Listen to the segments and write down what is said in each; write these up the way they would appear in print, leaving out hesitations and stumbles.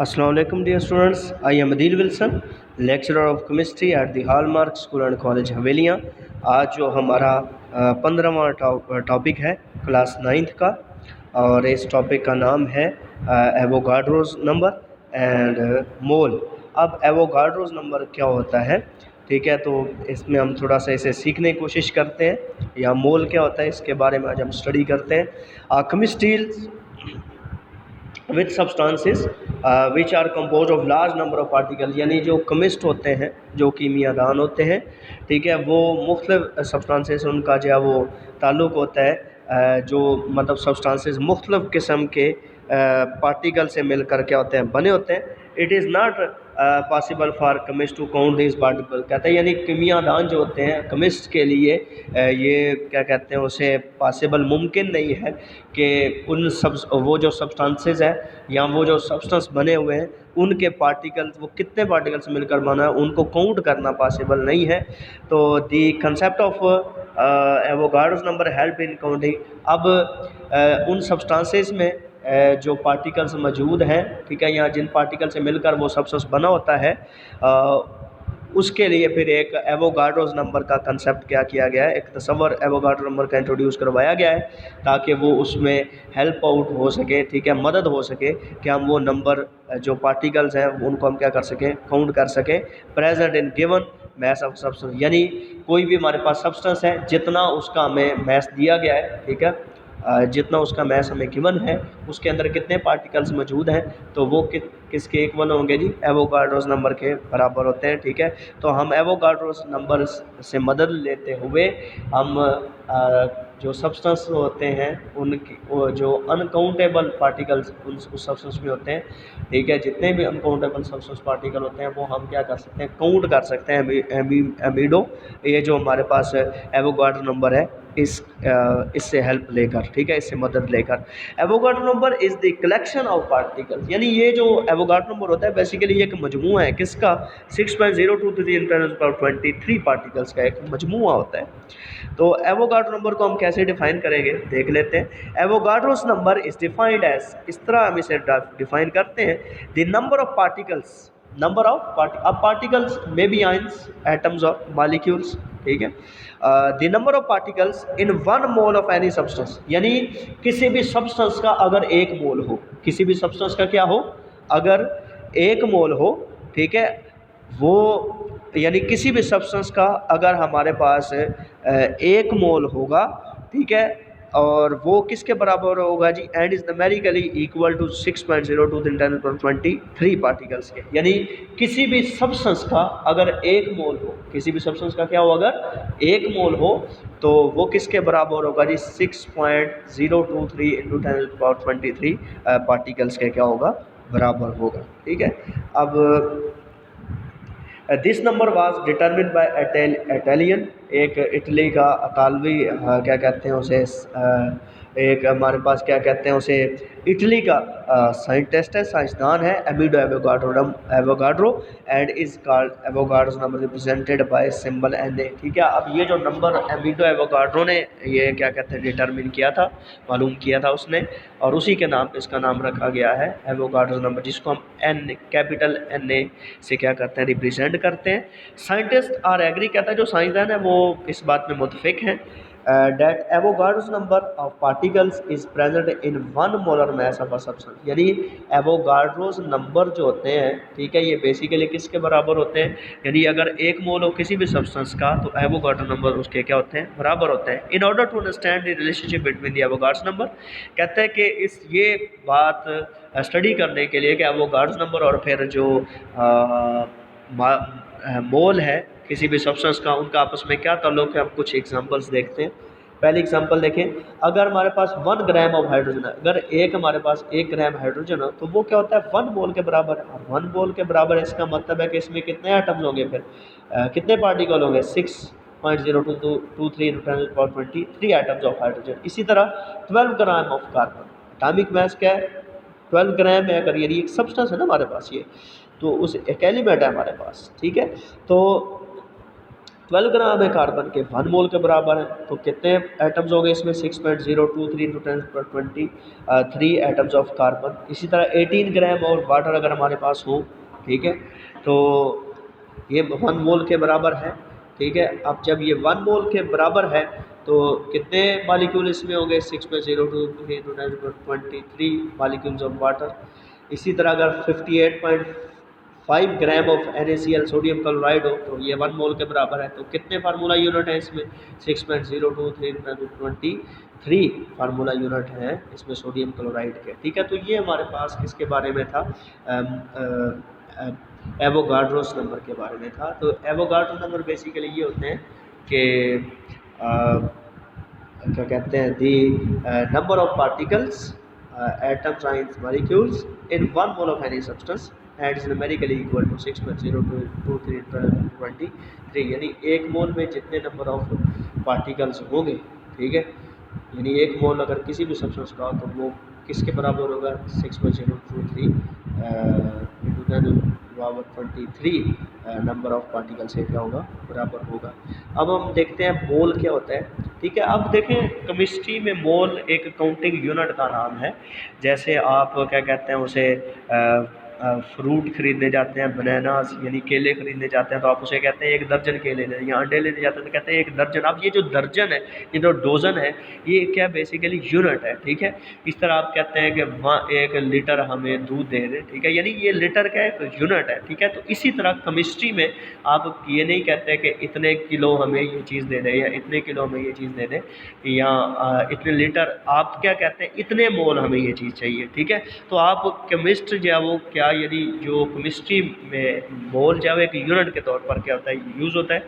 Assalamu alaikum dear students. I am Adil Wilson, lecturer of chemistry at the Hallmark School and College हवेलियाँ। आज जो हमारा 15वां topic है class 9th का, और इस टॉपिक का नाम है एवोगाड्रोस नंबर एंड मोल। अब एवोगाड्रोस नंबर क्या होता है, ठीक है, तो इसमें हम थोड़ा सा इसे सीखने की कोशिश करते हैं, या मोल क्या होता है इसके बारे में आज हम स्टडी करते हैं। Chemistry with substances which are compose of large number of particle, यानी जो केमिस्ट होते हैं, जो कीमियादान होते हैं, ठीक है, वो मुख्तलिफ सब्सटेंसेस उनका जो है वो ताल्लुक़ होता है, जो मतलब सब्सटेंसेस मुख्तलिफ किस्म के पार्टिकल से मिलकर क्या होते हैं, बने होते हैं। It is not possible for chemist to count this particle, कहते हैं यानी कीमियादान जो होते हैं केमिस्ट के लिए ये क्या कहते हैं, उसे पॉसिबल मुमकिन नहीं है कि उन सब वो जो सब्सटेंसेस है या वो जो सब्सटेंस बने हुए हैं उनके पार्टिकल्स, वो कितने पार्टिकल से मिलकर बना है, उनको काउंट करना पॉसिबल नहीं है। तो the concept of Avogadro's number help in counting. अब उन सब्सटेंसेस में जो पार्टिकल्स मौजूद हैं, ठीक है, या जिन पार्टिकल से मिलकर वो सब्सटेंस बना होता है, उसके लिए फिर एक एवोगाड्रोस नंबर का कंसेप्ट क्या किया गया है, एक तस्वर एवोगाड्रो नंबर का इंट्रोड्यूस करवाया गया है, ताकि वो उसमें हेल्प आउट हो सके, ठीक है, मदद हो सके कि हम वो नंबर जो पार्टिकल्स हैं उनको हम क्या कर सकें, काउंट कर सकें। Present in given mass of substance, यानी कोई भी हमारे पास सब्सटेंस है, जितना उसका हमें मैस दिया गया है, ठीक है, जितना उसका मैस हमें गिवन है, उसके अंदर कितने पार्टिकल्स मौजूद हैं, तो वो किसके इक्वल होंगे जी, एवोगाड्रोस नंबर के बराबर होते हैं, ठीक है। तो हम एवोगाड्रोस नंबर से मदद लेते हुए हम जो सब्सटेंस होते हैं उनकी वो जो अनकाउंटेबल पार्टिकल्स उस सब्सटेंस में होते हैं, ठीक है, जितने भी अनकाउंटेबल सब्सटेंस पार्टिकल होते हैं वो हम क्या कर सकते हैं, काउंट कर सकते हैं एमिडो, ये जो हमारे पास एवोगाड्रो नंबर है इससे हेल्प लेकर, ठीक है, इससे मदद लेकर। Avogadro number is the collection of particles, यानी ये जो एवोगाड्रो नंबर होता है बेसिकली ये एक मजमुआ है, किसका, 6.023 × 10⁻23 पार्टिकल्स का एक मजमुआ होता है। तो एवोगाड्रो नंबर को हम कैसे डिफाइन करेंगे, देख लेते हैं। Avogadro's number is defined as, इस तरह हम इसे डिफाइन करते हैं, the number of particles, number of particles may be ions, atoms और मॉलिक्यूल्स, ठीक है, the number of particles in 1 mole of any substance, यानी किसी भी सब्सटेंस का अगर 1 मोल हो, किसी भी सब्सटेंस का क्या हो, अगर 1 मोल हो, ठीक है, वो यानी किसी भी सब्सटेंस का अगर हमारे पास 1 मोल होगा, ठीक है, और वो किसके बराबर होगा जी, and is numerically equal to 6.02 × 10⁻23 particles के, यानी किसी भी सब्सटेंस का अगर 1 मोल हो, किसी भी सब्सटेंस का क्या हो, अगर 1 मोल हो तो वो किसके बराबर होगा जी, 6.023 × 10⁻23 पार्टिकल्स के क्या होगा, बराबर होगा, ठीक है। अब this number was determine bye Italian, एक इटली का अतालवी क्या कहते हैं उसे, एक हमारे पास क्या कहते हैं उसे, इटली का साइंटिस्ट है, साइंसदान है, Amedeo Avogadro and is called Avogadro's number represented by symbol Na, ठीक है। अब ये जो नंबर एमिडो एवोगाड्रो ने ये क्या कहते हैं डिटर्मिन किया था, मालूम किया था उसने, और उसी के नाम पे इसका नाम रखा गया है एवोगाड्रोस नंबर, जिसको हम एन कैपिटल Na से क्या करते हैं, रिप्रेजेंट करते हैं। साइंटिस्ट आर एग्री, कहता है जो साइंसदान है वो इस बात में मुतफिक हैं, that Avogadro's number of particles is present in 1 molar mass of a substance, यानी एवोगाड्रोस नंबर जो होते हैं, ठीक है, ये बेसिकली किसके बराबर होते हैं, यानी अगर 1 मोल हो किसी भी सब्सटेंस का तो एवोगाड्रो नंबर उसके क्या होते हैं, बराबर होते हैं। In order to understand the relationship between the Avogadro's number, कहते हैं कि ये बात स्टडी करने के लिए कि एवोगाड्रोस नंबर और फिर जो मोल है किसी भी सब्सटेंस का, उनका आपस में क्या ताल्लुक है, हम कुछ एग्जांपल्स देखते हैं। पहली एग्जांपल देखें, अगर हमारे पास 1 ग्राम ऑफ हाइड्रोजन है, अगर हमारे पास 1 ग्राम हाइड्रोजन है तो वो क्या होता है, 1 मोल के बराबर है, और 1 मोल के बराबर है इसका मतलब है कि इसमें कितने एटम्स होंगे, फिर कितने पार्टिकल होंगे, 6.0223 × 10⁻23 एटम्स ऑफ हाइड्रोजन। इसी तरह 12 gram of carbon, atomic mass क्या है, 12 ग्राम है, अगर ये एक सब्सटेंस है ना हमारे पास, ये तो उस एक एलिमेंट है हमारे पास, ठीक है। तो 12 ग्राम है कार्बन के 1 मोल के बराबर है, तो कितने एटम्स हो गए इसमें 6.023 इंटू 10⁻23 एटम्स ऑफ कार्बन। इसी तरह 18 ग्राम और वाटर अगर हमारे पास हो, ठीक है, तो ये 1 मोल के बराबर है, ठीक है। अब जब ये 1 मोल के बराबर है तो कितने मालिक्यूल इसमें होंगे 6.023 इंटू 10⁻23 मालिक्यूल्स ऑफ वाटर। इसी तरह अगर 58.5 gram of NaCl sodium chloride हो तो ये 1 मोल के बराबर है, तो कितने फार्मूला यूनिट है इसमें 6.023 फार्मूला यूनिट है इसमें सोडियम क्लोराइड के, ठीक है। तो ये हमारे पास किसके बारे में था, एवोगाड्रोस नंबर के बारे में था। तो एवोगाड्रो नंबर बेसिकली ये होते हैं कि क्या कहते हैं, the number of particles atoms ions molecules in 1 mole of any substance and is numerically equal to 6.023, यानी 1 मोल में जितने नंबर ऑफ पार्टिकल्स होंगे, ठीक है, यानी 1 मोल अगर किसी भी सब्सटेंस का तो वो किसके बराबर होगा 6.023 इंटू 10⁻23 नंबर ऑफ पार्टिकल से क्या होगा बराबर होगा। अब हम देखते हैं मोल क्या होता है, ठीक है। अब देखें केमिस्ट्री में मोल एक काउंटिंग यूनिट का नाम है। जैसे आप क्या कहते हैं उसे फ्रूट खरीदने जाते हैं, बनानास यानी केले खरीदने जाते हैं, तो आप उसे कहते हैं 1 दर्जन केले लें, या अंडे लेने जाते हैं तो कहते हैं 1 दर्जन। अब ये जो दर्जन है, ये जो डोजन है, ये क्या बेसिकली यूनिट है, ठीक है। इस तरह आप कहते हैं कि वहाँ 1 लीटर हमें दूध दे दें, ठीक है, यानी ये लीटर का एक यूनिट है, ठीक है। तो इसी तरह केमिस्ट्री में आप ये नहीं कहते कि इतने किलो हमें ये चीज़ दे दें या इतने किलो हमें ये चीज़ दे दें या इतने लीटर, आप क्या कहते हैं इतने मोल हमें ये चीज़ चाहिए, ठीक है। तो आप केमिस्ट जो है वो क्या, यानी जो केमिस्ट्री में मोल जो है एक यूनिट के तौर पर क्या होता है यूज़ होता है।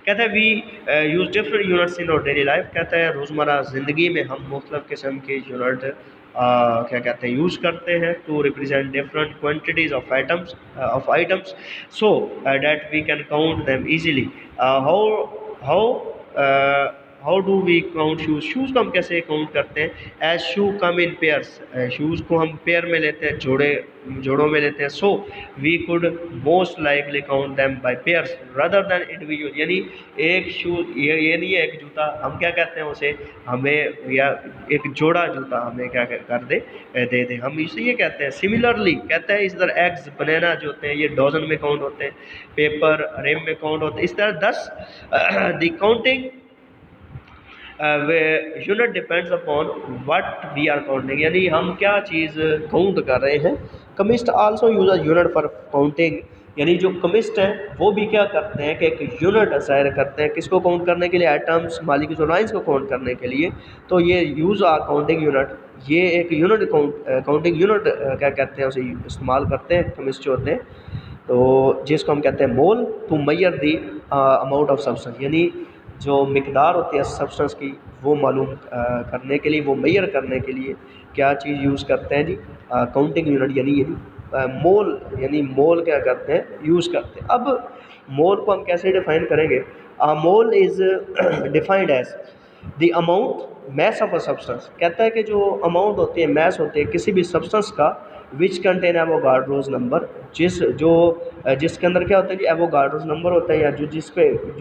कहता है we use different units in our daily life, कहता है रोज़मर्रा ज़िंदगी में हम मुख्तलिफ़ किस्म के यूनिट क्या कहते हैं यूज़ करते हैं to represent different quantities of items so that we can count them easily. How do we count shoes को हम कैसे काउंट करते हैं, as shoe come in pairs, shoes को हम पेयर में लेते हैं, जोड़ों में लेते हैं। So we could most likely count them by pairs rather than individual, यानी एक शूज़ ये नहीं है एक जूता, हम क्या कहते हैं उसे हमें, या एक जोड़ा जूता हमें क्या कर दे दे, हम इसे ये कहते हैं। सिमिलरली कहता है इस तरह एग्स बनाना जो होते हैं ये डोजन में काउंट होते हैं, पेपर रेम में काउंट होते हैं। इस तरह 10 the counting unit depends upon what we are counting, यानी हम क्या चीज़ काउंट कर रहे हैं। Chemist also use a unit for counting, यानी जो कमिस्ट हैं वो भी क्या करते हैं कि एक यूनिट असाइन करते हैं किसको काउंट करने के लिए, एटम्स मॉलिक्यूल्स और लाइंस को काउंट करने के लिए। तो ये यूज़ आ काउंटिंग यूनिट, ये एक यूनिट काउंटिंग यूनिट क्या कहते हैं उसे इस्तेमाल करते हैं कमिस्ट जो होते हैं, तो जिसको हम कहते हैं mole to measure the amount of substance, यानी जो मिकदार होती है सब्सटेंस की वो मालूम करने के लिए, वो मेजर करने के लिए क्या चीज़ यूज़ करते हैं जी, काउंटिंग यूनिट, यानी मोल, यानी मोल क्या करते हैं यूज़ करते हैं। अब मोल को हम कैसे डिफाइन करेंगे, mole is defined as the amount mass of a substance, कहता है कि जो अमाउंट होती है मैस होती है किसी भी सब्सटेंस का विच कंटेन एवोगाड्रोस नंबर, जिसके अंदर क्या होता है कि एवोगाड्रोस नंबर होता है, या जो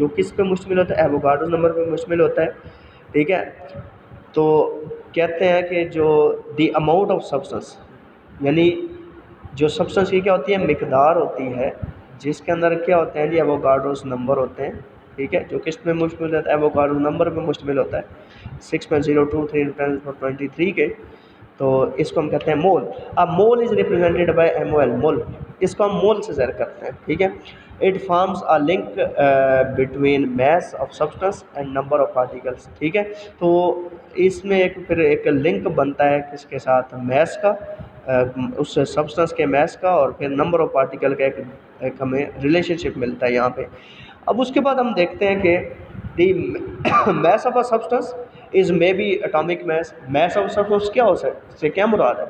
किस पे मुश्तमिल होता है, एवोगाड्रोस नंबर पे मुश्तमिल होता है, ठीक है। तो कहते हैं कि जो द अमाउंट ऑफ सब्सटेंस, यानी जो सब्सटेंस की क्या होती है मिकदार होती है, जिसके अंदर क्या होते हैं जी एवोगाड्रोस नंबर होते हैं, ठीक है, जो किस पे मुश्तमिल होता है, एवोगाड्रोस नंबर पे मुश्तमिल होता है 6.023 × 10⁻23 के, तो इसको हम कहते हैं मोल। अब मोल इज़ रिप्रेजेंटेड बाय MOL, मोल, इसको हम मोल से ज़ाहिर करते हैं, ठीक है। It forms a link between mass of substance and number of particles, ठीक है। तो इसमें फिर एक लिंक बनता है किसके साथ, मास का, उस सब्सटेंस के मास का, और फिर नंबर ऑफ पार्टिकल का एक हमें रिलेशनशिप मिलता है यहाँ पे। अब उसके बाद हम देखते हैं कि the mass of a substance is may be atomic mass, mass of substance क्या हो सकता है, क्या मुराद है,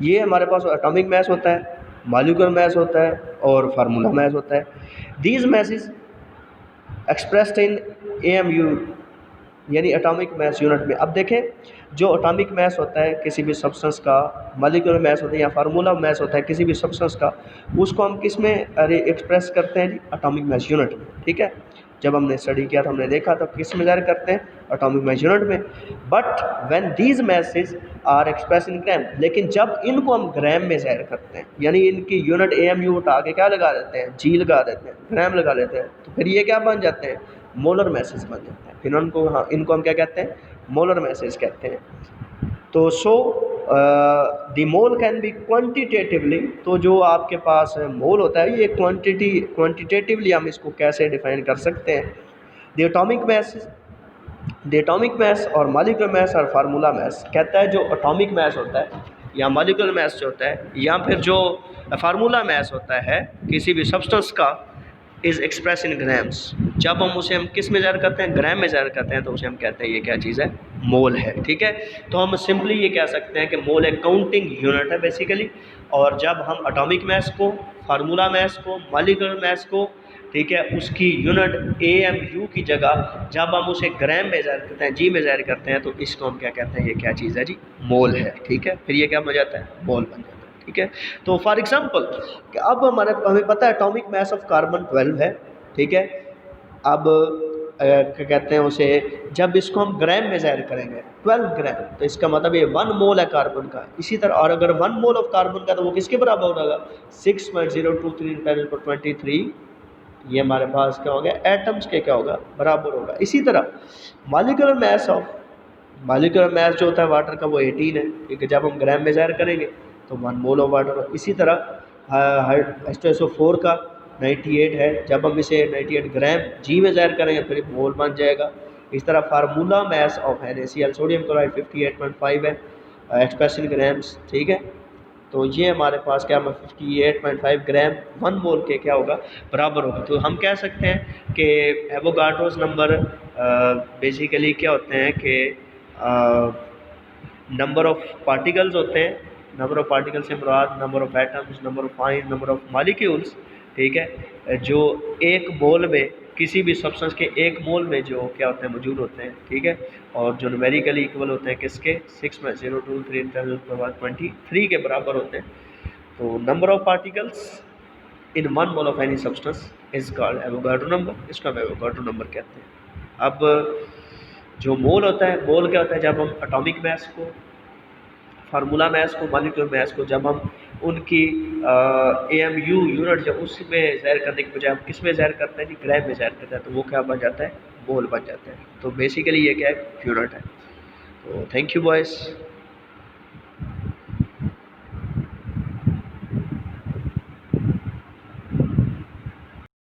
ये हमारे पास एटॉमिक मास होता है, मॉलिक्यूलर मास होता है और फार्मूला मास होता है। These masses expressed in AMU, यानी एटॉमिक मास यूनिट में। अब देखें जो एटॉमिक मास होता है किसी भी सब्सटेंस का, मॉलिक्यूलर मास होता है या फार्मूला मास होता है किसी भी सब्सटेंस का, उसको हम किस में एक्सप्रेस करते हैं जी, एटॉमिक मास यूनिट में, ठीक है। जब हमने स्टडी किया था हमने देखा था किस में ज़ाहिर करते हैं, एटॉमिक मास यूनिट में। But when these masses are express in gram, लेकिन जब इनको हम ग्राम में ज़ाहिर करते हैं, यानी इनकी यूनिट AMU उठा के क्या लगा देते हैं, G लगा देते हैं, ग्राम लगा लेते हैं, तो फिर ये क्या बन जाते हैं, मोलर मैसेज बन जाते हैं। फिर इनको हम क्या कहते हैं, मोलर मैसेज कहते हैं। तो so the mole can be quantitatively, तो जो आपके पास मोल होता है ये क्वांटिटेटिवली हम इसको कैसे डिफाइन कर सकते हैं। द एटॉमिक मास और मॉलिक्यूलर मास और फार्मूला मास, कहता है जो एटॉमिक मास होता है या मॉलिक्यूलर मास जो होता है या फिर जो फार्मूला मास होता है किसी भी सब्सटेंस का, इज़ एक्सप्रेस इन ग्राम्स। जब हम किस में ज़ाहिर करते हैं, ग्राम में ज़ाहिर करते हैं, तो उसे हम कहते हैं ये क्या चीज़ है, मोल है। ठीक है, तो हम सिंपली ये कह सकते हैं कि मोल एक काउंटिंग यूनिट है बेसिकली। और जब हम एटॉमिक मास को, फार्मूला मास को, मॉलिक्यूलर मास को, ठीक है, उसकी यूनिट AMU की जगह जब हम उसे ग्राम में ज़ाहिर करते हैं, G में ज़ाहिर करते हैं, तो इसको हम क्या कहते हैं, ये क्या चीज़ है जी, मोल है। ठीक है, फिर ये क्या बन जाता है, मोल बन जाता है। ठीक है, तो फॉर एग्जांपल अब हमें पता है एटॉमिक मास ऑफ कार्बन 12 है। ठीक है, अब क्या कहते हैं उसे, जब इसको हम ग्राम में ज़ाहिर करेंगे 12 ग्राम, तो इसका मतलब ये 1 मोल है कार्बन का। इसी तरह और अगर 1 मोल ऑफ कार्बन का, तो वो किसके बराबर होगा, 6.023 × 10⁻23। ये हमारे पास क्या हो गया, एटम्स के क्या होगा, बराबर होगा। इसी तरह मॉलिक्यूलर मास जो होता है वाटर का वो 18 है। ठीक है, जब हम ग्राम में ज़ाहिर करेंगे तो 1 मोल ऑफ वाटर। इसी तरह H2SO4 का 98 है, जब हम इसे 98 ग्राम G में ज़ाहिर करेंगे फिर मोल बन जाएगा। इस तरह formula mass of NaCl sodium chloride 58.5 है, एक्सप्रेस इन ग्राम्स। ठीक है, तो ये हमारे पास क्या, 58.5 ग्राम 1 मोल के क्या होगा, बराबर होगा। तो हम कह सकते हैं कि एवोगाड्रोस नंबर बेसिकली क्या होते हैं कि नंबर ऑफ पार्टिकल्स होते हैं। नंबर ऑफ पार्टिकल्स से मुराद number of atoms, number of ion, number of molecules. ठीक है, जो एक मोल में, किसी भी सब्सटेंस के एक मोल में जो क्या होते हैं, मौजूद होते हैं। ठीक है, और जो न्यूमेरिकली इक्वल होते हैं किसके, 6.023 × 10⁻23 के बराबर होते हैं। तो number of particles in 1 mole of any substance is called Avogadro number, इसको हम एवोगाड्रो नंबर कहते हैं। अब जो मोल होता है, मोल क्या होता है, जब हम एटॉमिक मास को, फार्मूला मास को, मॉलिक्यूलर मास को, जब हम उनकी AMU यूनिट जब उसमें ज़ाहिर करने के बजाय हम किस में ज़ाहिर करते हैं, ग्राम में ज़ाहिर करते हैं, तो वो क्या बन जाता है, मोल बन जाता है। तो बेसिकली ये क्या है, यूनिट है। तो थैंक यू बॉयज़।